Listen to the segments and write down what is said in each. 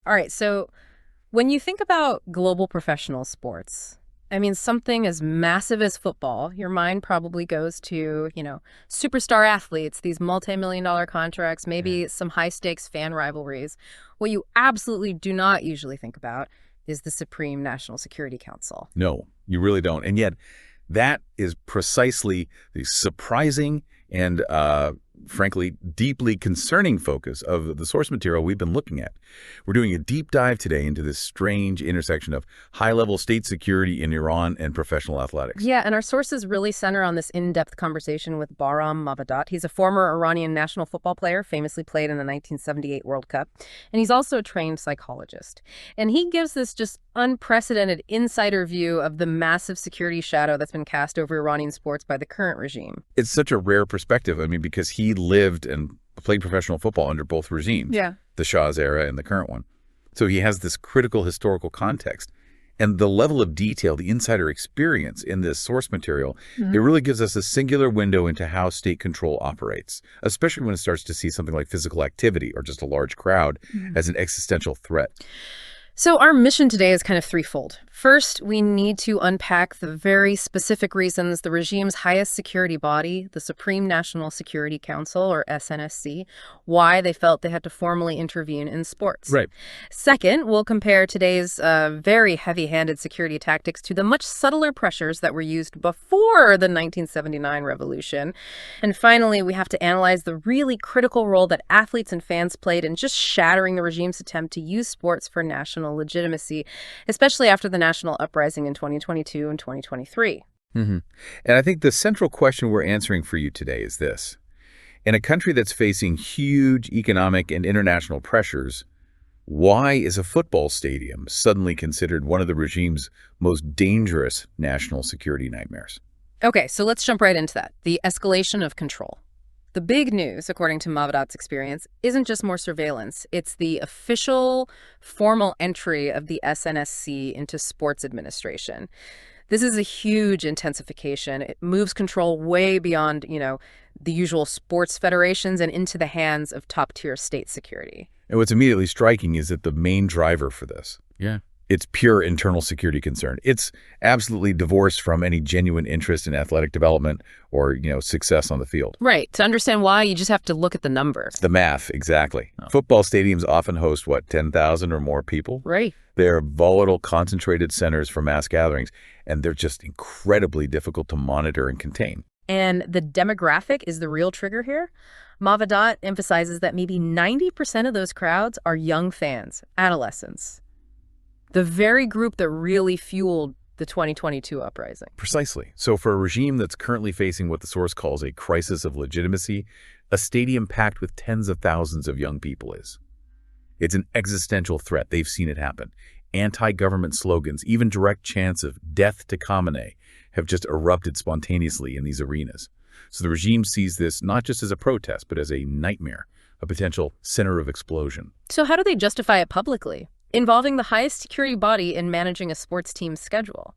All right, so when you think about global professional sports, I mean, something as massive as football, your mind probably goes to, superstar athletes, these multi-million-dollar contracts, maybe some high-stakes fan rivalries. What you absolutely do not usually think about is the Supreme National Security Council. No, you really don't. And yet, that is precisely the surprising and, frankly, deeply concerning focus of the source material we've been looking at. We're doing a deep dive today into this strange intersection of high-level state security in Iran and professional athletics. Yeah, and our sources really center on this in-depth conversation with Bahram Mavadat. He's a former Iranian national football player, famously played in the 1978 World Cup, and he's also a trained psychologist. And he gives this just unprecedented insider view of the massive security shadow that's been cast over Iranian sports by the current regime. It's such a rare perspective, because he lived and played professional football under both regimes, the Shah's era and the current one. So he has this critical historical context. And the level of detail, the insider experience in this source material, it really gives us a singular window into how state control operates, especially when it starts to see something like physical activity or just a large crowd as an existential threat. So our mission today is kind of threefold. First, we need to unpack the very specific reasons the regime's highest security body, the Supreme National Security Council, or SNSC, why they felt they had to formally intervene in sports. Right. Second, we'll compare today's very heavy-handed security tactics to the much subtler pressures that were used before the 1979 revolution. And finally, we have to analyze the really critical role that athletes and fans played in just shattering the regime's attempt to use sports for national legitimacy, especially after the national uprising in 2022 and 2023. And I think the central question we're answering for you today is this. In a country that's facing huge economic and international pressures, why is a football stadium suddenly considered one of the regime's most dangerous national security nightmares? Okay, so let's jump right into that. The escalation of control. The big news, according to Mavadat's experience, isn't just more surveillance. It's the official, formal entry of the SNSC into sports administration. This is a huge intensification. It moves control way beyond, the usual sports federations and into the hands of top-tier state security. And what's immediately striking is that the main driver for this, it's pure internal security concern. It's absolutely divorced from any genuine interest in athletic development or, success on the field. Right. To understand why, you just have to look at the numbers. The math, exactly. Football stadiums often host, 10,000 or more people? Right. They're volatile, concentrated centers for mass gatherings, and they're just incredibly difficult to monitor and contain. And the demographic is the real trigger here. Mavadat emphasizes that maybe 90% of those crowds are young fans, adolescents. The very group that really fueled the 2022 uprising. Precisely. So for a regime that's currently facing what the source calls a crisis of legitimacy, a stadium packed with tens of thousands of young people is. It's an existential threat. They've seen it happen. Anti-government slogans, even direct chants of death to Khamenei, have just erupted spontaneously in these arenas. So the regime sees this not just as a protest, but as a nightmare, a potential center of explosion. So how do they justify it publicly? Involving the highest security body in managing a sports team's schedule.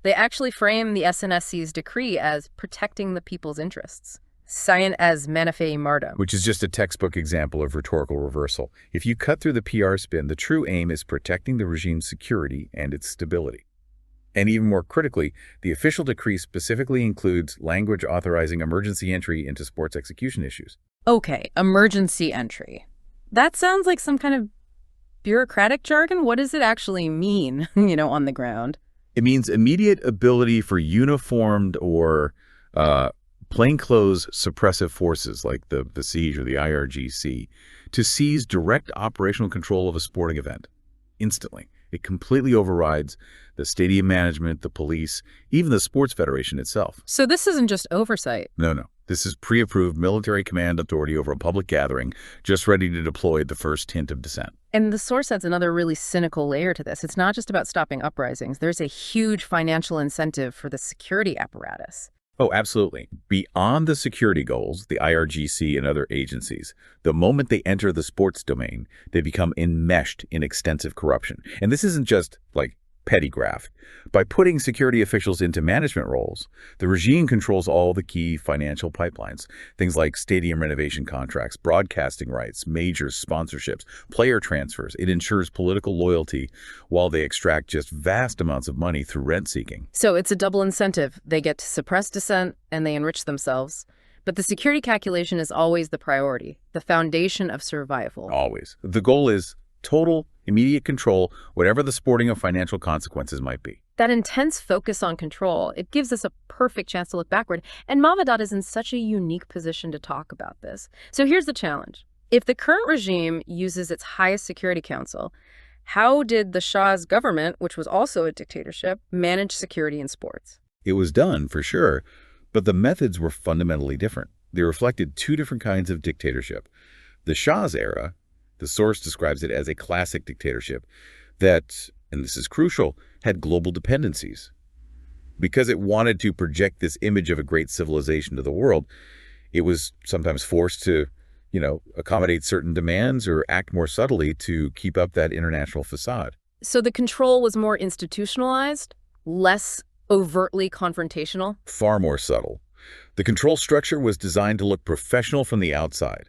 They actually frame the SNSC's decree as protecting the people's interests. Sayan as Manafei Mardam. Which is just a textbook example of rhetorical reversal. If you cut through the PR spin, the true aim is protecting the regime's security and its stability. And even more critically, the official decree specifically includes language authorizing emergency entry into sports execution issues. Okay, emergency entry. That sounds like some kind of bureaucratic jargon. What does it actually mean, on the ground? It means immediate ability for uniformed or plainclothes suppressive forces like the Siege or the IRGC to seize direct operational control of a sporting event instantly. It completely overrides the stadium management, the police, even the sports federation itself. So this isn't just oversight. No. This is pre-approved military command authority over a public gathering, just ready to deploy at the first hint of dissent. And the source adds another really cynical layer to this. It's not just about stopping uprisings. There's a huge financial incentive for the security apparatus. Oh, absolutely. Beyond the security goals, the IRGC and other agencies, the moment they enter the sports domain, they become enmeshed in extensive corruption. And this isn't just like petty graft. By putting security officials into management roles, the regime controls all the key financial pipelines, things like stadium renovation contracts, broadcasting rights, major sponsorships, player transfers. It ensures political loyalty while they extract just vast amounts of money through rent-seeking. So it's a double incentive. They get to suppress dissent and they enrich themselves. But the security calculation is always the priority, the foundation of survival. Always. The goal is total, immediate control, whatever the sporting or financial consequences might be. That intense focus on control, it gives us a perfect chance to look backward. And Mavadat is in such a unique position to talk about this. So here's the challenge. If the current regime uses its highest security council, how did the Shah's government, which was also a dictatorship, manage security in sports? It was done, for sure, but the methods were fundamentally different. They reflected two different kinds of dictatorship. The Shah's era, the source describes it as a classic dictatorship that, and this is crucial, had global dependencies. Because it wanted to project this image of a great civilization to the world, it was sometimes forced to, accommodate certain demands or act more subtly to keep up that international facade. So the control was more institutionalized, less overtly confrontational? Far more subtle. The control structure was designed to look professional from the outside.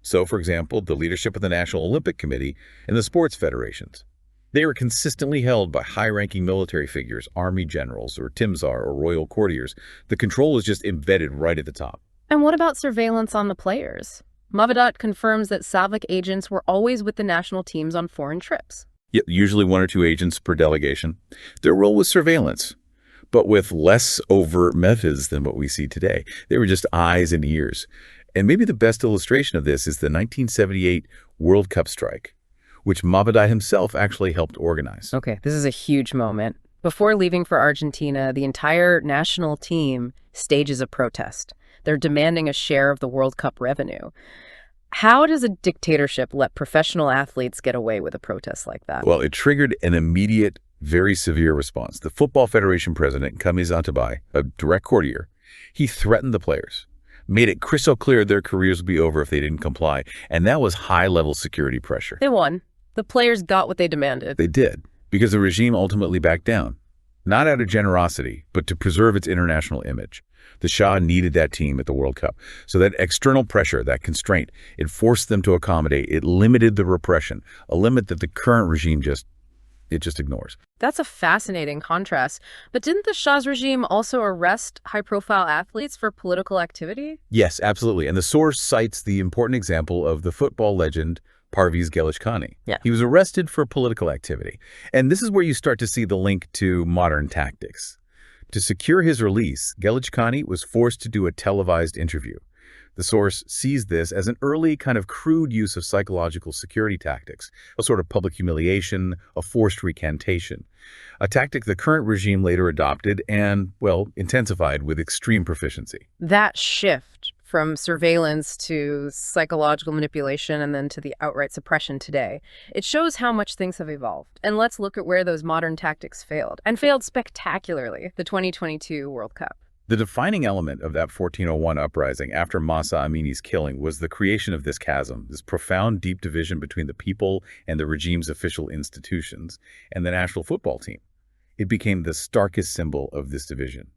So, for example, the leadership of the National Olympic Committee and the sports federations. They were consistently held by high-ranking military figures, army generals, or timsar, or royal courtiers. The control was just embedded right at the top. And what about surveillance on the players? Mavadat confirms that Savak agents were always with the national teams on foreign trips. Yep, usually 1 or 2 agents per delegation. Their role was surveillance, but with less overt methods than what we see today. They were just eyes and ears. And maybe the best illustration of this is the 1978 World Cup strike, which Mavadat himself actually helped organize. Okay, this is a huge moment. Before leaving for Argentina, the entire national team stages a protest. They're demanding a share of the World Cup revenue. How does a dictatorship let professional athletes get away with a protest like that? Well, it triggered an immediate, very severe response. The Football Federation president, Kamis Atabai, a direct courtier, he threatened the players, made it crystal clear their careers would be over if they didn't comply, and that was high-level security pressure. They won. The players got what they demanded. They did, because the regime ultimately backed down, not out of generosity, but to preserve its international image. The Shah needed that team at the World Cup. So that external pressure, that constraint, it forced them to accommodate. It limited the repression, a limit that the current regime just ignores. That's a fascinating contrast. But didn't the Shah's regime also arrest high-profile athletes for political activity? Yes, absolutely. And the source cites the important example of the football legend Parviz Gelishkhani. Yeah. He was arrested for political activity. And this is where you start to see the link to modern tactics. To secure his release, Gelishkhani was forced to do a televised interview. The source sees this as an early kind of crude use of psychological security tactics, a sort of public humiliation, a forced recantation, a tactic the current regime later adopted and, well, intensified with extreme proficiency. That shift from surveillance to psychological manipulation and then to the outright suppression today, it shows how much things have evolved. And let's look at where those modern tactics failed, and failed spectacularly, the 2022 World Cup. The defining element of that 1401 uprising after Mahsa Amini's killing was the creation of this chasm, this profound deep division between the people and the regime's official institutions and the national football team. It became the starkest symbol of this division.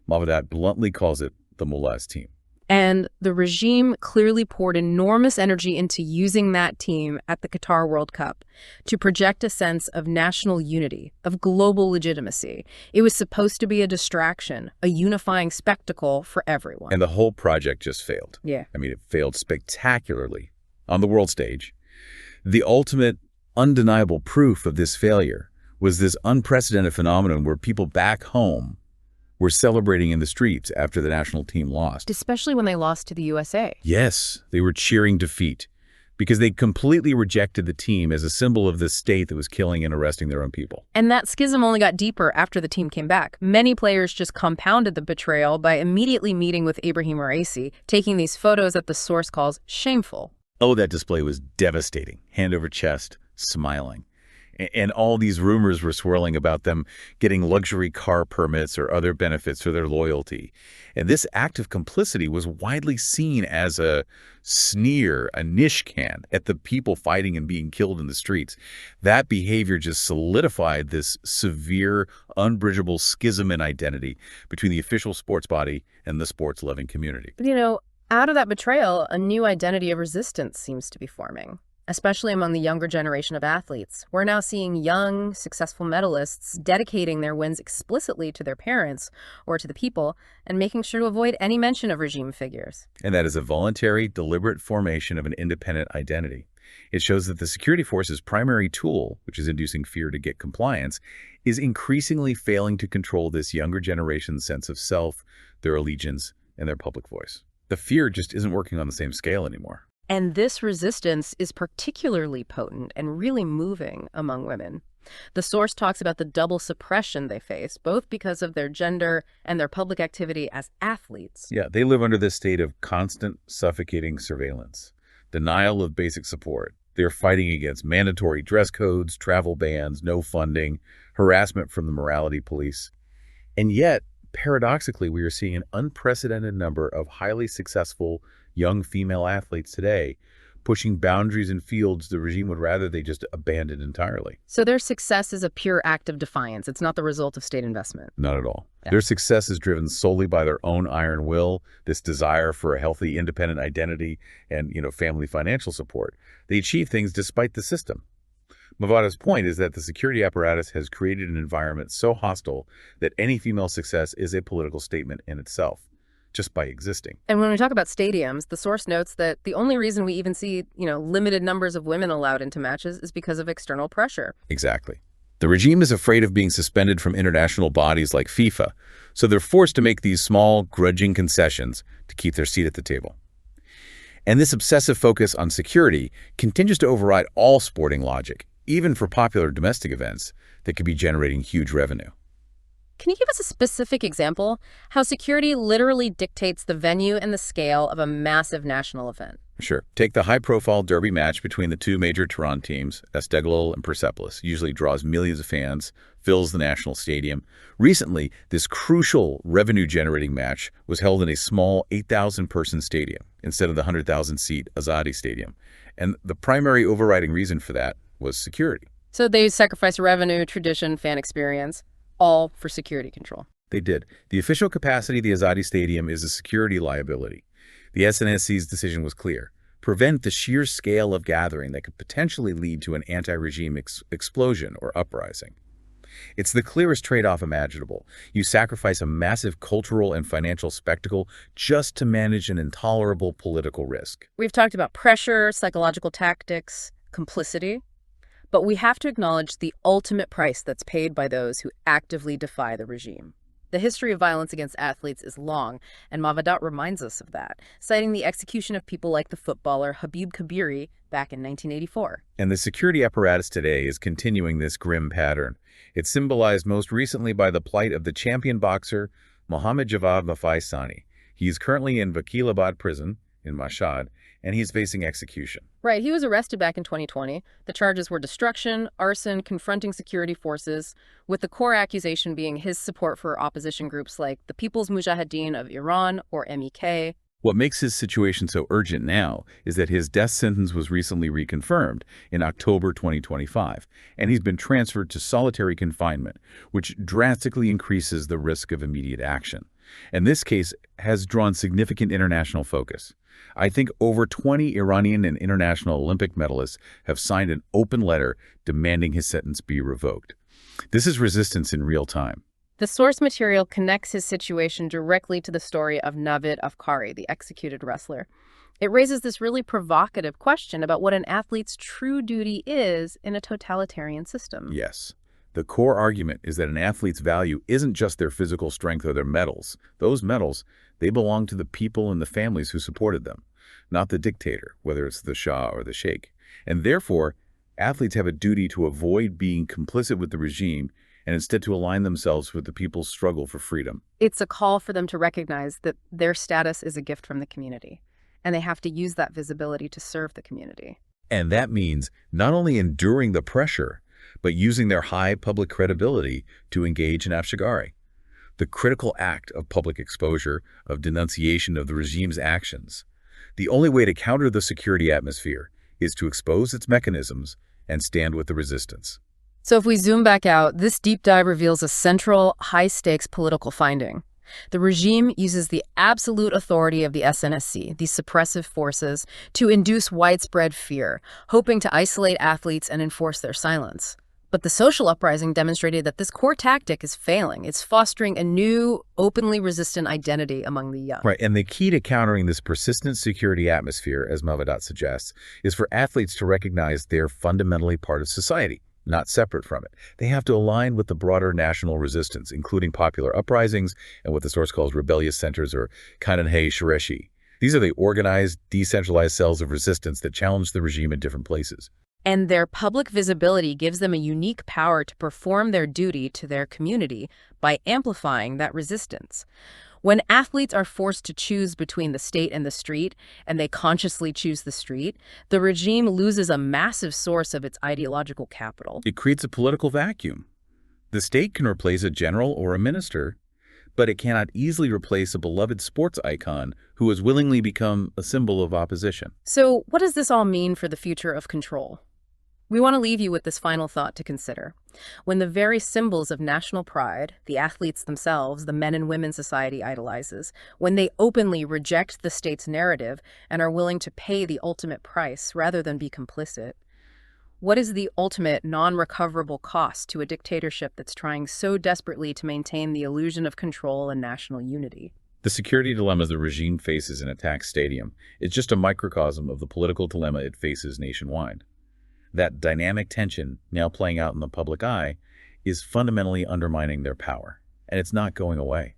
Mavadat bluntly calls it the mullahs team. And the regime clearly poured enormous energy into using that team at the Qatar World Cup to project a sense of national unity, of global legitimacy. It was supposed to be a distraction, a unifying spectacle for everyone. And the whole project just failed. Yeah. I mean, it failed spectacularly on the world stage. The ultimate, undeniable proof of this failure was this unprecedented phenomenon where people back home were celebrating in the streets after the national team lost. Especially when they lost to the USA. Yes, they were cheering defeat because they completely rejected the team as a symbol of the state that was killing and arresting their own people. And that schism only got deeper after the team came back. Many players just compounded the betrayal by immediately meeting with Ibrahim Raisi, taking these photos that the source calls shameful. Oh, that display was devastating. Hand over chest, smiling. And all these rumors were swirling about them getting luxury car permits or other benefits for their loyalty. And this act of complicity was widely seen as a sneer, a nishcan at the people fighting and being killed in the streets. That behavior just solidified this severe, unbridgeable schism in identity between the official sports body and the sports-loving community. But, out of that betrayal, a new identity of resistance seems to be forming, especially among the younger generation of athletes. We're now seeing young, successful medalists dedicating their wins explicitly to their parents or to the people and making sure to avoid any mention of regime figures. And that is a voluntary, deliberate formation of an independent identity. It shows that the security force's primary tool, which is inducing fear to get compliance, is increasingly failing to control this younger generation's sense of self, their allegiance, and their public voice. The fear just isn't working on the same scale anymore. And this resistance is particularly potent and really moving among women. The source talks about the double suppression they face, both because of their gender and their public activity as athletes. Yeah, they live under this state of constant, suffocating surveillance, denial of basic support. They're fighting against mandatory dress codes, travel bans, no funding, harassment from the morality police. And yet, paradoxically, we are seeing an unprecedented number of highly successful young female athletes today pushing boundaries in fields the regime would rather they just abandon entirely. So their success is a pure act of defiance. It's not the result of state investment. Not at all. Yeah. Their success is driven solely by their own iron will, this desire for a healthy, independent identity and, family financial support. They achieve things despite the system. Mavada's point is that the security apparatus has created an environment so hostile that any female success is a political statement in itself, just by existing. And when we talk about stadiums, the source notes that the only reason we even see, limited numbers of women allowed into matches is because of external pressure. Exactly. The regime is afraid of being suspended from international bodies like FIFA, so they're forced to make these small, grudging concessions to keep their seat at the table. And this obsessive focus on security continues to override all sporting logic, even for popular domestic events that could be generating huge revenue. Can you give us a specific example how security literally dictates the venue and the scale of a massive national event? Sure. Take the high-profile derby match between the two major Tehran teams, Esteghlal and Persepolis. Usually draws millions of fans, fills the national stadium. Recently, this crucial revenue-generating match was held in a small 8,000-person stadium instead of the 100,000-seat Azadi Stadium. And the primary overriding reason for that was security. So they sacrificed revenue, tradition, fan experience, all for security control. They did. The official capacity of the Azadi Stadium is a security liability. The SNSC's decision was clear. Prevent the sheer scale of gathering that could potentially lead to an anti-regime explosion or uprising. It's the clearest trade-off imaginable. You sacrifice a massive cultural and financial spectacle just to manage an intolerable political risk. We've talked about pressure, psychological tactics, complicity. But we have to acknowledge the ultimate price that's paid by those who actively defy the regime. The history of violence against athletes is long, and Mavadat reminds us of that, citing the execution of people like the footballer Habib Kabiri back in 1984. And the security apparatus today is continuing this grim pattern. It's symbolized most recently by the plight of the champion boxer Mohammad Javad Vafaei Sani. He is currently in Vakilabad prison in Mashhad, and he's facing execution. Right, he was arrested back in 2020. The charges were destruction, arson, confronting security forces, with the core accusation being his support for opposition groups like the People's Mujahideen of Iran, or MEK. What makes his situation so urgent now is that his death sentence was recently reconfirmed in October 2025, and he's been transferred to solitary confinement, which drastically increases the risk of immediate action. And this case has drawn significant international focus. I think over 20 Iranian and international Olympic medalists have signed an open letter demanding his sentence be revoked. This is resistance in real time. The source material connects his situation directly to the story of Navid Afkari, the executed wrestler. It raises this really provocative question about what an athlete's true duty is in a totalitarian system. Yes. The core argument is that an athlete's value isn't just their physical strength or their medals. Those medals, they belong to the people and the families who supported them, not the dictator, whether it's the Shah or the Sheikh. And therefore, athletes have a duty to avoid being complicit with the regime and instead to align themselves with the people's struggle for freedom. It's a call for them to recognize that their status is a gift from the community, and they have to use that visibility to serve the community. And that means not only enduring the pressure, but using their high public credibility to engage in Afshagari. The critical act of public exposure, of denunciation of the regime's actions. The only way to counter the security atmosphere is to expose its mechanisms and stand with the resistance. So if we zoom back out, this deep dive reveals a central, high-stakes political finding. The regime uses the absolute authority of the SNSC, these suppressive forces, to induce widespread fear, hoping to isolate athletes and enforce their silence. But the social uprising demonstrated that this core tactic is failing. It's fostering a new, openly resistant identity among the young. Right, and the key to countering this persistent security atmosphere, as Mavadat suggests, is for athletes to recognize they're fundamentally part of society, not separate from it. They have to align with the broader national resistance, including popular uprisings and what the source calls rebellious centers or Kananhei Shareshi. These are the organized, decentralized cells of resistance that challenge the regime in different places. And their public visibility gives them a unique power to perform their duty to their community by amplifying that resistance. When athletes are forced to choose between the state and the street, and they consciously choose the street, the regime loses a massive source of its ideological capital. It creates a political vacuum. The state can replace a general or a minister, but it cannot easily replace a beloved sports icon who has willingly become a symbol of opposition. So what does this all mean for the future of control? We want to leave you with this final thought to consider. When the very symbols of national pride, the athletes themselves, the men and women society idolizes, when they openly reject the state's narrative and are willing to pay the ultimate price rather than be complicit, what is the ultimate non-recoverable cost to a dictatorship that's trying so desperately to maintain the illusion of control and national unity? The security dilemma the regime faces in a taxed stadium is just a microcosm of the political dilemma it faces nationwide. That dynamic tension, now playing out in the public eye, is fundamentally undermining their power, and it's not going away.